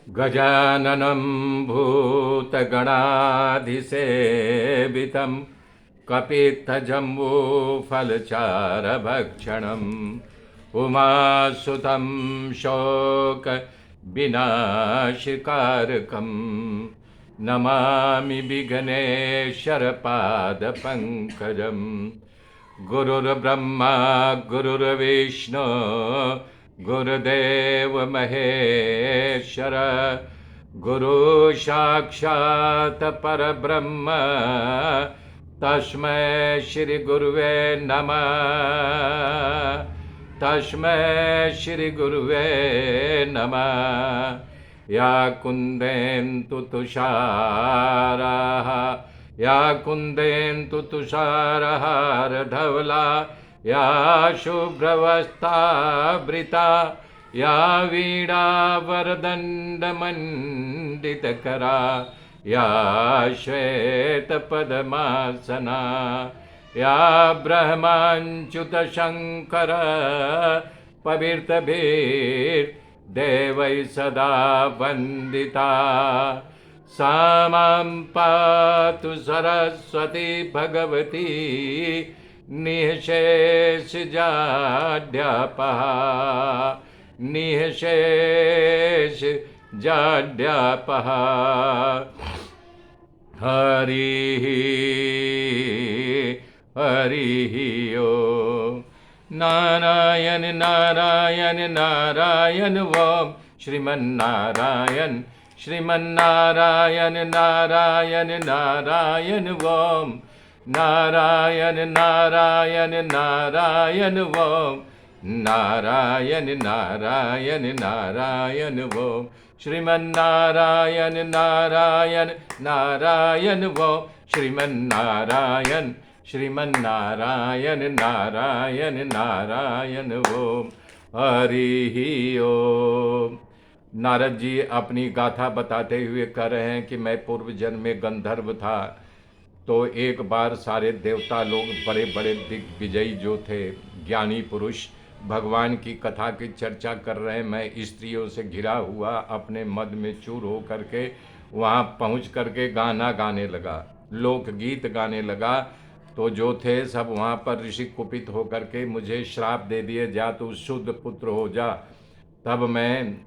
गजाननं भूतगणाधिसेवितं कपित्थजम्बूफलचारभक्षणम् उमासुतं शोकविनाशकारकं नमामि विघ्नेश्वरपादपङ्कजं। गुरुर्ब्रह्मा गुरुर्विष्णु गुरुदेव महेश्वर गुरु साक्षात् परब्रह्म तस्मै श्री गुरुवे नमः। तस्मै श्री गुरुवे नमः। या कुन्देन्तु तुषाराः या कुन्देन्तु तुषारहारधवला या शुभ्रवस्त्रावृता या वीणावरदण्डमण्डितकरा या श्वेतपद्मासना या ब्रह्माच्युतशङ्कर पवित्रभिर्देवैः सदा वन्दिता। सा मां पातु सरस्वती भगवती निःशेषजाड्यापः निःशेषजाड्यापः। हरिः हरिः ओम्। नारायण नारायण नारायण ओम श्रीमन्नारायण श्रीमन्नारायण नारायण नारायण ओम नारायण नारायण नारायण ओम नारायण नारायण नारायण ओम श्रीमन्नारायण नारायण नारायण ओम श्रीमन्नारायण श्रीमन्नारायण नारायण नारायण ओम। हरि ओम। नारद जी अपनी गाथा बताते हुए कह रहे हैं कि मैं पूर्व जन्म में गंधर्व था, तो एक बार सारे देवता लोग बड़े बड़े दिग्विजयी जो थे ज्ञानी पुरुष भगवान की कथा की चर्चा कर रहे हैं। मैं स्त्रियों से घिरा हुआ अपने मद में चूर हो करके वहाँ पहुँच करके गाना गाने लगा, लोकगीत गाने लगा। तो जो थे सब वहाँ पर ऋषि कुपित होकर के मुझे श्राप दे दिए, जा तू शूद्र पुत्र हो जा। तब मैं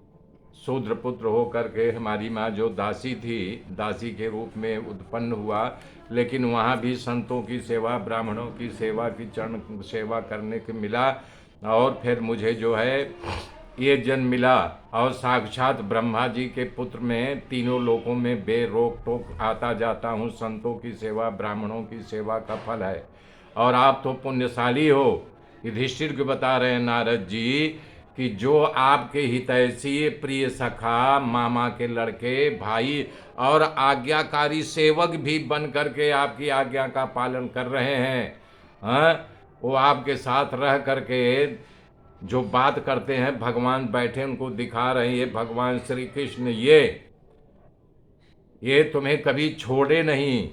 शूद्र पुत्र हो करके हमारी माँ जो दासी थी, दासी के रूप में उत्पन्न हुआ। लेकिन वहाँ भी संतों की सेवा, ब्राह्मणों की सेवा की चरण सेवा करने को मिला, और फिर मुझे जो है ये जन्म मिला। और साक्षात ब्रह्मा जी के पुत्र में तीनों लोकों में बेरोक टोक आता जाता हूँ। संतों की सेवा, ब्राह्मणों की सेवा का फल है। और आप तो पुण्यशाली हो। युधिष्ठिर को बता रहे हैं नारद जी कि जो आपके हितैषी, प्रिय सखा, मामा के लड़के, भाई और आज्ञाकारी सेवक भी बन करके आपकी आज्ञा का पालन कर रहे हैं, वो आपके साथ रह करके जो बात करते हैं, भगवान बैठे उनको दिखा रहे हैं। ये भगवान श्री कृष्ण ये तुम्हें कभी छोड़े नहीं,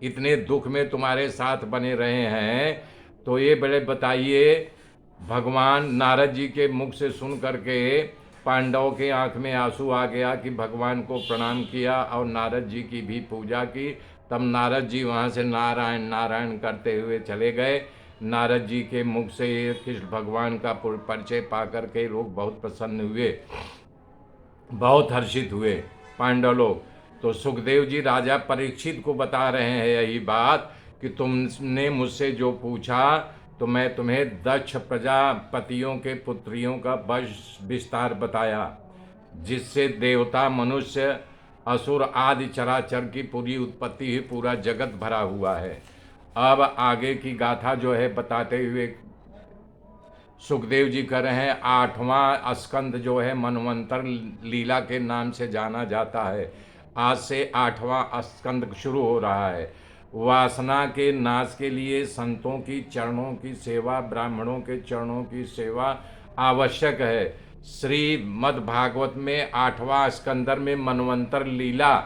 इतने दुख में तुम्हारे साथ बने रहे हैं। तो ये बड़े बताइए, भगवान नारद जी के मुख से सुन करके पांडवों के आंख में आंसू आ गया कि भगवान को प्रणाम किया और नारद जी की भी पूजा की। तब नारद जी वहाँ से नारायण नारायण करते हुए चले गए। नारद जी के मुख से कृष्ण भगवान का परिचय पा करके लोग बहुत प्रसन्न हुए, बहुत हर्षित हुए पांडव लोग। तो सुखदेव जी राजा परीक्षित को बता रहे हैं यही बात कि तुमने मुझसे जो पूछा तो मैं तुम्हें दक्ष प्रजापतियों के पुत्रियों का वंश विस्तार बताया, जिससे देवता, मनुष्य, असुर आदि चराचर की पूरी उत्पत्ति ही पूरा जगत भरा हुआ है। अब आगे की गाथा जो है बताते हुए सुखदेव जी कह रहे हैं, 8वां स्कंद जो है मनवंतर लीला के नाम से जाना जाता है। आज से 8वां स्कंद शुरू हो रहा है। वासना के नाश के लिए संतों की चरणों की सेवा, ब्राह्मणों के चरणों की सेवा आवश्यक है। श्रीमद् भागवत में 8वां स्कंदर में मनवंतर लीला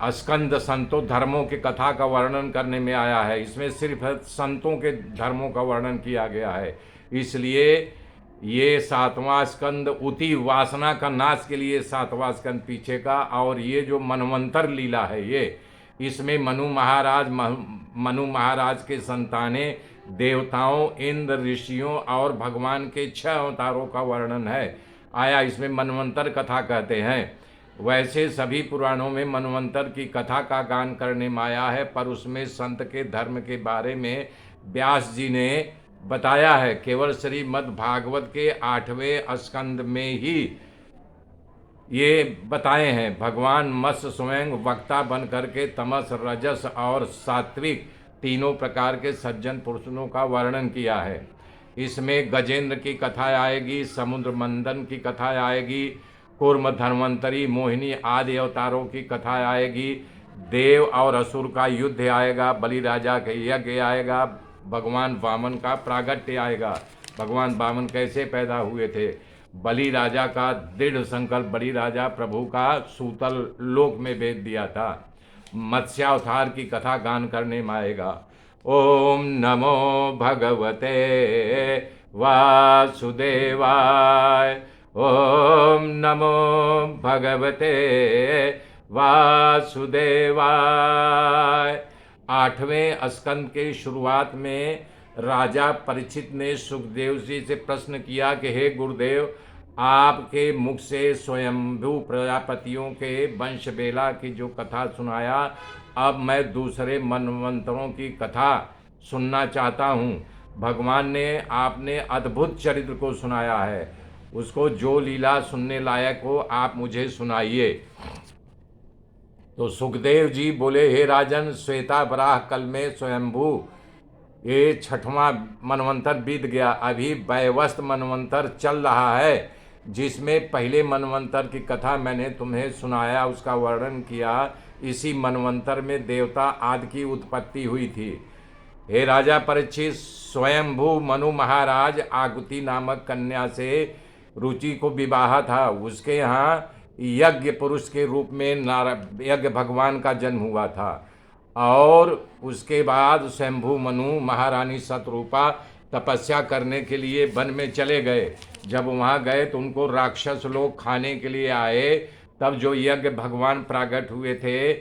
स्कंद संतों धर्मों की कथा का वर्णन करने में आया है। इसमें सिर्फ संतों के धर्मों का वर्णन किया गया है। इसलिए ये सातवां स्कंद उति वासना का नाश के लिए सातवां स्कंद पीछे का, और ये जो मनवंतर लीला है ये, इसमें मनु महाराज के संतानें देवताओं, इंद्र, ऋषियों और भगवान के 6 अवतारों का वर्णन है। आया इसमें मनवंतर कथा कहते हैं। वैसे सभी पुराणों में मनवंतर की कथा का गान करने में आया है, पर उसमें संत के धर्म के बारे में व्यास जी ने बताया है। केवल श्रीमद् भागवत के 8वें स्कंद में ही ये बताए हैं। भगवान मत्स्य स्वयं वक्ता बन करके तमस, रजस और सात्विक तीनों प्रकार के सज्जन पुरुषों का वर्णन किया है। इसमें गजेंद्र की कथा आएगी, समुद्र मंदन की कथा आएगी, कूर्म, धन्वंतरी, मोहिनी आदि अवतारों की कथा आएगी, देव और असुर का युद्ध आएगा, बलि राजा के यज्ञ आएगा, भगवान वामन का प्रागट्य आएगा। भगवान वामन कैसे पैदा हुए थे, बलि राजा का दृढ़ संकल्प, बलि राजा प्रभु का सूतल लोक में भेज दिया था। मत्स्यावतार की कथा गान करने में आएगा। ओम नमो भगवते वासुदेवाय, ओम नमो भगवते वासुदेवाय। 8वें स्कंद के शुरुआत में राजा परीक्षित ने सुखदेव जी से प्रश्न किया कि हे गुरुदेव, आपके मुख से स्वयंभू प्रजापतियों के वंश बेला की जो कथा सुनाया, अब मैं दूसरे मनवंतरों की कथा सुनना चाहता हूँ। भगवान ने आपने अद्भुत चरित्र को सुनाया है, उसको जो लीला सुनने लायक हो आप मुझे सुनाइए। तो सुखदेव जी बोले, हे राजन, श्वेता वराह कल में स्वयंभू ये 6वां मनवंतर बीत गया, अभी वैवस्त मनवंतर चल रहा है, जिसमें पहले मनवंतर की कथा मैंने तुम्हें सुनाया, उसका वर्णन किया। इसी मनवंतर में देवता आदि की उत्पत्ति हुई थी। हे राजा परीक्षित, स्वयंभू मनु महाराज आगुति नामक कन्या से रुचि को विवाह था। उसके यहाँ यज्ञ पुरुष के रूप में यज्ञ भगवान का जन्म हुआ था, और उसके बाद स्वयंभू मनु महारानी शतरूपा तपस्या करने के लिए वन में चले गए। जब वहाँ गए तो उनको राक्षस लोग खाने के लिए आए। तब जो यज्ञ भगवान प्रकट हुए थे,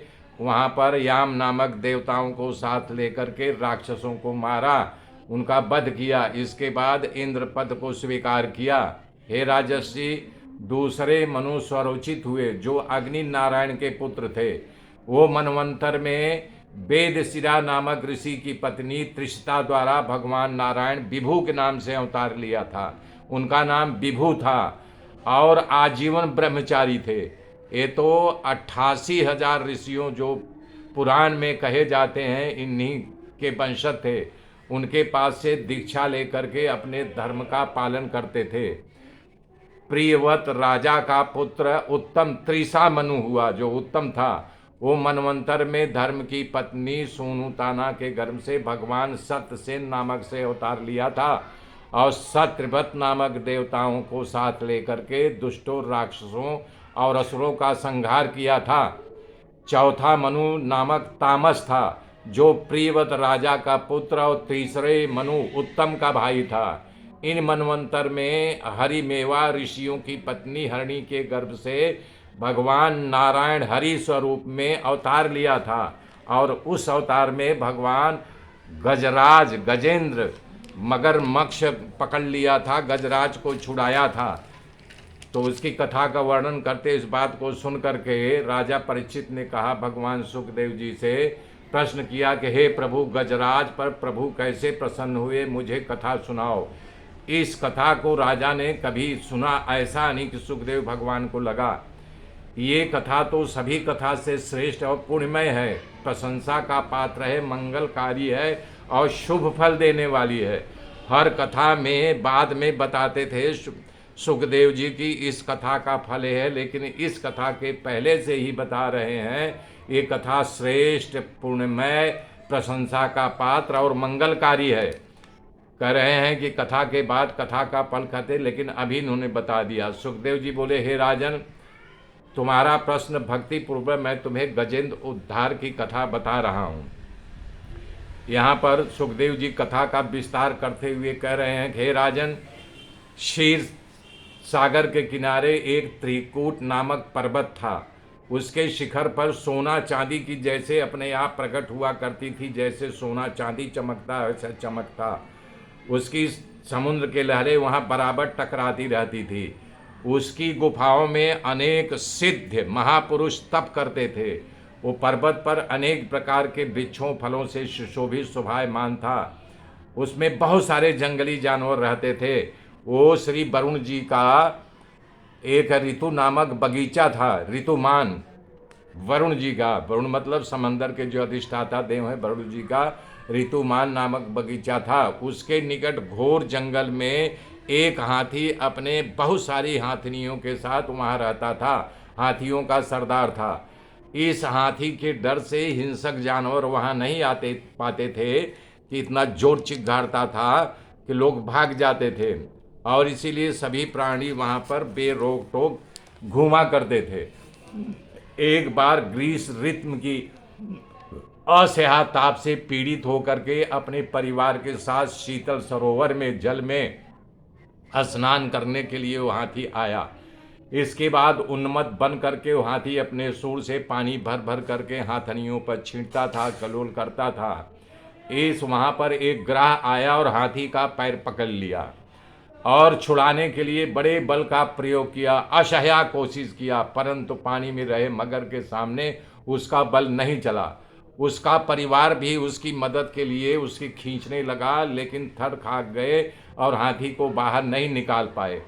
वहाँ पर याम नामक देवताओं को साथ लेकर के राक्षसों को मारा, उनका वध किया। इसके बाद इंद्र पद को स्वीकार किया। हे राजर्षि, दूसरे मनु स्वरोचित हुए जो अग्नि नारायण के पुत्र थे। वो मनवंतर में वेदशिरा नामक ऋषि की पत्नी त्रिषता द्वारा भगवान नारायण विभु के नाम से अवतार लिया था। उनका नाम विभु था और आजीवन ब्रह्मचारी थे। ये तो 88,000 ऋषियों जो पुराण में कहे जाते हैं, इन्हीं के वंशज थे। उनके पास से दीक्षा लेकर के अपने धर्म का पालन करते थे। प्रियवत राजा का पुत्र उत्तम त्रिसा मनु हुआ, जो उत्तम था। वो मनवंतर में धर्म की पत्नी सोनुताना के गर्भ से भगवान सत्यसेन नामक से अवतार लिया था, और सत्यव्रत नामक देवताओं को साथ लेकर के दुष्टों, राक्षसों और असुरों का संहार किया था। चौथा मनु नामक तामस था, जो प्रियव्रत राजा का पुत्र, और तीसरे मनु उत्तम का भाई था। इन मनवंतर में हरिमेवा ऋषियों की पत्नी हरिणी के गर्भ से भगवान नारायण हरि स्वरूप में अवतार लिया था, और उस अवतार में भगवान गजराज, गजेंद्र मगरमच्छ पकड़ लिया था, गजराज को छुड़ाया था। तो उसकी कथा का वर्णन करते इस बात को सुन करके राजा परीक्षित ने कहा, भगवान सुखदेव जी से प्रश्न किया कि हे प्रभु, गजराज पर प्रभु कैसे प्रसन्न हुए, मुझे कथा सुनाओ। इस कथा को राजा ने कभी सुना ऐसा नहीं कि सुखदेव भगवान को लगा ये कथा तो सभी कथा से श्रेष्ठ और पुण्यमय है, प्रशंसा का पात्र है, मंगलकारी है और शुभ फल देने वाली है। हर कथा में बाद में बताते थे सुखदेव जी की इस कथा का फल है, लेकिन इस कथा के पहले से ही बता रहे हैं ये कथा श्रेष्ठ, पुण्यमय, प्रशंसा का पात्र और मंगलकारी है। कह रहे हैं कि कथा के बाद कथा का फल कहते, लेकिन अभी इन्होंने बता दिया। सुखदेव जी बोले, हे राजन, तुम्हारा प्रश्न भक्ति पूर्वक मैं तुम्हें गजेंद्र उद्धार की कथा बता रहा हूँ। यहाँ पर सुखदेव जी कथा का विस्तार करते हुए कह रहे हैं, हे राजन, क्षीर सागर के किनारे एक त्रिकूट नामक पर्वत था। उसके शिखर पर सोना चांदी की जैसे अपने आप प्रकट हुआ करती थी, जैसे सोना चांदी चमकता वैसा चमकता। उसकी समुद्र के लहरें वहाँ बराबर टकराती रहती थी। उसकी गुफाओं में अनेक सिद्ध महापुरुष तप करते थे। वो पर्वत पर अनेक प्रकार के वृक्षों फलों से सुशोभित शोभायमान था। उसमें बहुत सारे जंगली जानवर रहते थे। वो श्री वरुण जी का एक ऋतु नामक बगीचा था। ऋतुमान वरुण जी का, वरुण मतलब समंदर के जो अधिष्ठाता देव है, वरुण जी का ऋतुमान नामक बगीचा था। उसके निकट घोर जंगल में एक हाथी अपने बहुत सारी हाथिनियों के साथ वहाँ रहता था। हाथियों का सरदार था। इस हाथी के डर से हिंसक जानवर वहाँ नहीं आते पाते थे कि इतना जोर चिघाड़ता था कि लोग भाग जाते थे, और इसीलिए सभी प्राणी वहाँ पर बेरोक टोक घूमा करते थे। एक बार ग्रीस रित्म की असह्य ताप से पीड़ित होकर के अपने परिवार के साथ शीतल सरोवर में जल में स्नान करने के लिए वो हाथी आया। इसके बाद उन्मत्त बन करके वो हाथी अपने सूंड से पानी भर भर करके हाथनियों पर छींटता था, कलोल करता था। इस वहाँ पर एक ग्राह आया और हाथी का पैर पकड़ लिया और छुड़ाने के लिए बड़े बल का प्रयोग किया, असह्य कोशिश किया, परंतु पानी में रहे मगर के सामने उसका बल नहीं चला। उसका परिवार भी उसकी मदद के लिए उसकी खींचने लगा, लेकिन थर खाक गए और हाथी को बाहर नहीं निकाल पाए।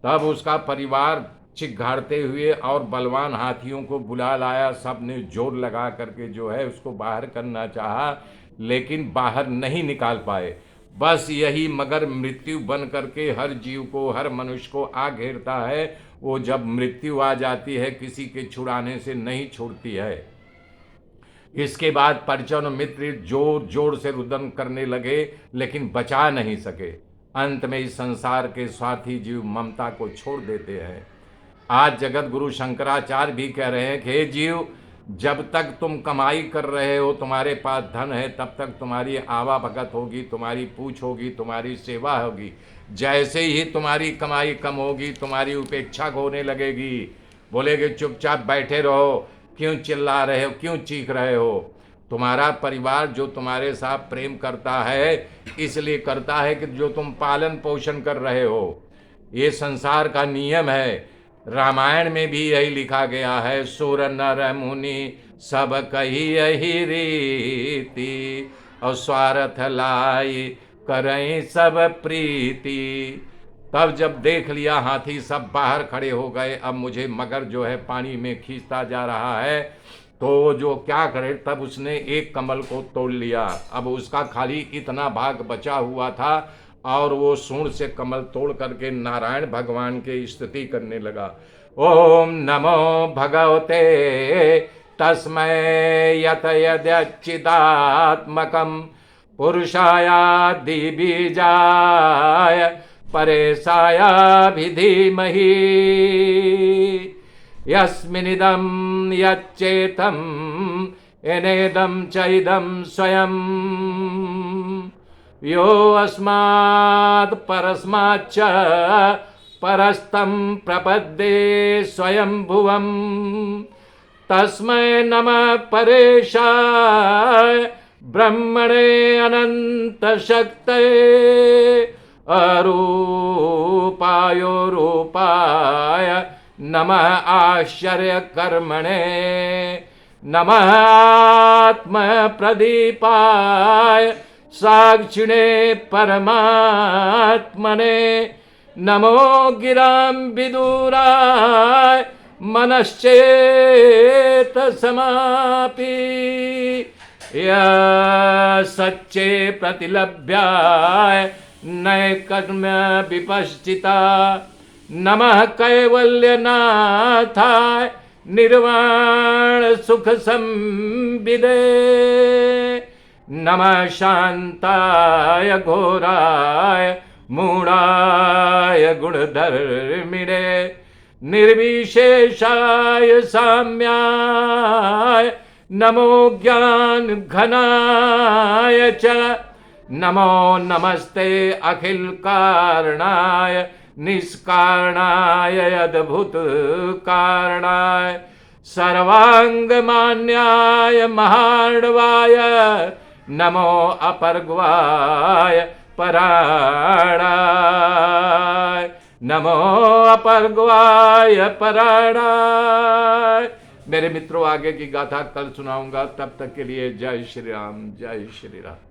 तब उसका परिवार चिघाड़ते हुए और बलवान हाथियों को बुला लाया। सब ने जोर लगा करके जो है उसको बाहर करना चाहा, लेकिन बाहर नहीं निकाल पाए। बस यही मगर मृत्यु बन करके हर जीव को, हर मनुष्य को आ घेरता है। वो जब मृत्यु आ जाती है किसी के छुड़ाने से नहीं छूटती है। इसके बाद परिजन और मित्र जोर जोर से रुदन करने लगे, लेकिन बचा नहीं सके। अंत में इस संसार के स्वार्थी जीव ममता को छोड़ देते हैं। आज जगत गुरु शंकराचार्य भी कह रहे हैं कि हे जीव, जब तक तुम कमाई कर रहे हो, तुम्हारे पास धन है, तब तक तुम्हारी आवाभगत होगी, तुम्हारी पूछ होगी, तुम्हारी सेवा होगी। जैसे ही तुम्हारी कमाई कम होगी, तुम्हारी उपेक्षा होने लगेगी। बोलेगे चुपचाप बैठे रहो, क्यों चिल्ला रहे हो, क्यों चीख रहे हो। तुम्हारा परिवार जो तुम्हारे साथ प्रेम करता है, इसलिए करता है कि जो तुम पालन पोषण कर रहे हो। ये संसार का नियम है। रामायण में भी यही लिखा गया है, सुर नर मुनि सब कही यही रीति, और स्वार्थ लाई करें सब प्रीति। तब जब देख लिया हाथी सब बाहर खड़े हो गए, अब मुझे मगर जो है पानी में खींचता जा रहा है, तो जो क्या करे, तब उसने एक कमल को तोड़ लिया। अब उसका खाली इतना भाग बचा हुआ था और वो सूंड से कमल तोड़ करके नारायण भगवान की स्तुति करने लगा। ओम नमो भगवते तस्मै यत यद्यच्चिदात्मकं पुरुषायादि बीजाय परेशाय धीमहि यस्मिनिदं यच्चेतं येनेदं चैदं स्वयं यो अस्मात् परस्माच्च परस्तं प्रपद्ये स्वयंभुवं तस्मै नमः परेशाय ब्रह्मणे अनंत शक्तये अरूपायो रूपाय नमः आश्चर्य कर्मणे नमः आत्म प्रदीपाय साक्षिणे परमात्मने नमो गिरां विदुराय मनश्चेत समापि सच्चे प्रतिलभ्याय नैकर्म विपश्चिता नमः कैवल्यनाथाय निर्वाण सुख संविदे नमः शांताय घोराय मूढ़ाय गुणधर्मिणे निर्विशेषाय साम्याय नमो ज्ञान घनाय च नमो नमस्ते अखिल कारणाय निष्कारणाय अद्भुत कारणाय सर्वांगमान्याय महार्णवाय नमो अपर्ग्वाय पराणाय नमो अपर्ग्वाय पराणाय। मेरे मित्रों, आगे की गाथा कल सुनाऊंगा, तब तक के लिए जय श्री राम, जय श्री राम।